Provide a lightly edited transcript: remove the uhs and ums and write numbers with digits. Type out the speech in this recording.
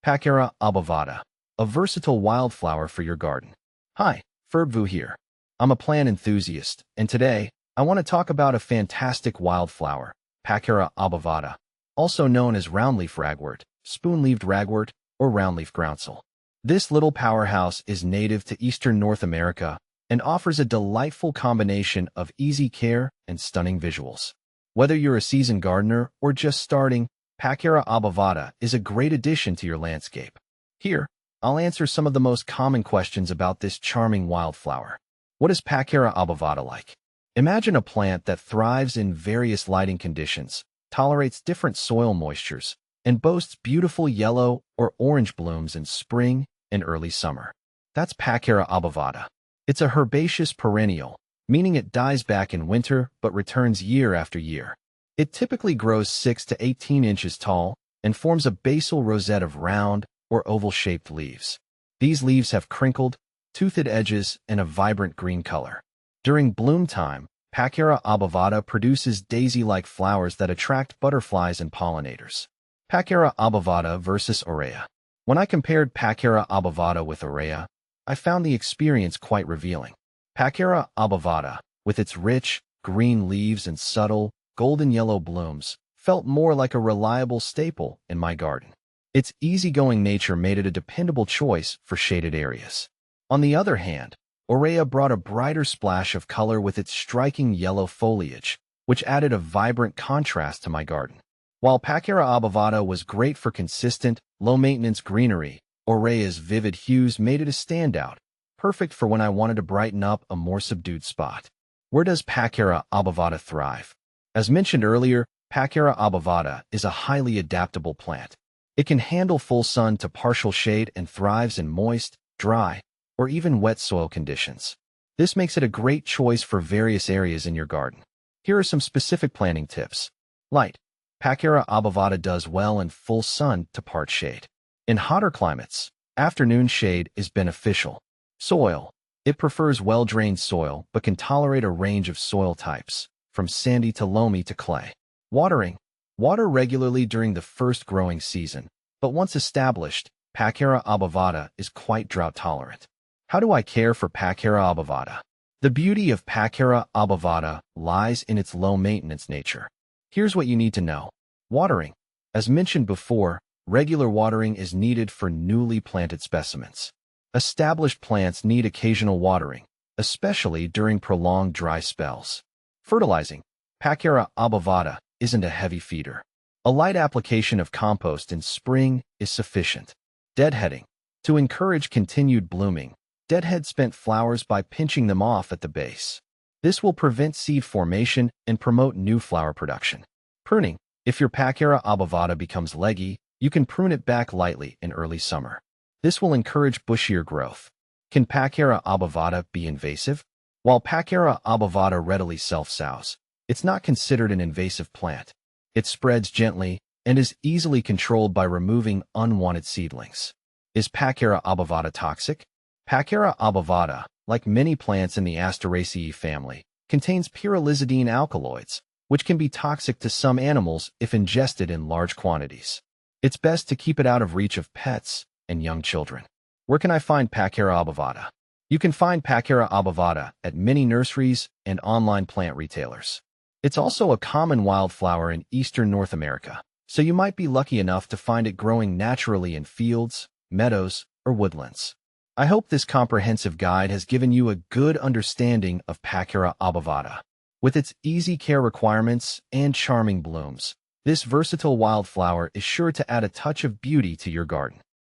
Packera obovata, a versatile wildflower for your garden. Hi, Ferbvu here. I'm a plant enthusiast, and today, I want to talk about a fantastic wildflower, Packera obovata, also known as roundleaf ragwort, spoon-leaved ragwort, or roundleaf groundsel. This little powerhouse is native to eastern North America and offers a delightful combination of easy care and stunning visuals. Whether you're a seasoned gardener or just starting, Packera obovata is a great addition to your landscape. Here, I'll answer some of the most common questions about this charming wildflower. What is Packera obovata like? Imagine a plant that thrives in various lighting conditions, tolerates different soil moistures, and boasts beautiful yellow or orange blooms in spring and early summer. That's Packera obovata. It's a herbaceous perennial, meaning it dies back in winter but returns year after year. It typically grows 6 to 18 inches tall and forms a basal rosette of round or oval-shaped leaves. These leaves have crinkled, toothed edges and a vibrant green color. During bloom time, Packera obovata produces daisy-like flowers that attract butterflies and pollinators. Packera obovata versus Aurea. When I compared Packera obovata with Aurea, I found the experience quite revealing. Packera obovata, with its rich, green leaves and subtle, golden yellow blooms, felt more like a reliable staple in my garden. Its easygoing nature made it a dependable choice for shaded areas. On the other hand, Aurea brought a brighter splash of color with its striking yellow foliage, which added a vibrant contrast to my garden. While Packera obovata was great for consistent, low-maintenance greenery, Aurea's vivid hues made it a standout, perfect for when I wanted to brighten up a more subdued spot. Where does Packera obovata thrive? As mentioned earlier, Packera obovata is a highly adaptable plant. It can handle full sun to partial shade and thrives in moist, dry, or even wet soil conditions. This makes it a great choice for various areas in your garden. Here are some specific planting tips. Light. Packera obovata does well in full sun to part shade. In hotter climates, afternoon shade is beneficial. Soil. It prefers well-drained soil but can tolerate a range of soil types, from sandy to loamy to clay. Watering. Water regularly during the first growing season, but once established, Packera obovata is quite drought-tolerant. How do I care for Packera obovata? The beauty of Packera obovata lies in its low-maintenance nature. Here's what you need to know. Watering. As mentioned before, regular watering is needed for newly planted specimens. Established plants need occasional watering, especially during prolonged dry spells. Fertilizing. Packera obovata isn't a heavy feeder. A light application of compost in spring is sufficient. Deadheading. To encourage continued blooming, deadhead spent flowers by pinching them off at the base. This will prevent seed formation and promote new flower production. Pruning. If your Packera obovata becomes leggy, you can prune it back lightly in early summer. This will encourage bushier growth. Can Packera obovata be invasive? While Packera obovata readily self-sows, it's not considered an invasive plant. It spreads gently and is easily controlled by removing unwanted seedlings. Is Packera obovata toxic? Packera obovata, like many plants in the Asteraceae family, contains pyrrolizidine alkaloids, which can be toxic to some animals if ingested in large quantities. It's best to keep it out of reach of pets and young children. Where can I find Packera obovata? You can find Packera obovata at many nurseries and online plant retailers. It's also a common wildflower in eastern North America, so you might be lucky enough to find it growing naturally in fields, meadows, or woodlands. I hope this comprehensive guide has given you a good understanding of Packera obovata. With its easy care requirements and charming blooms, this versatile wildflower is sure to add a touch of beauty to your garden.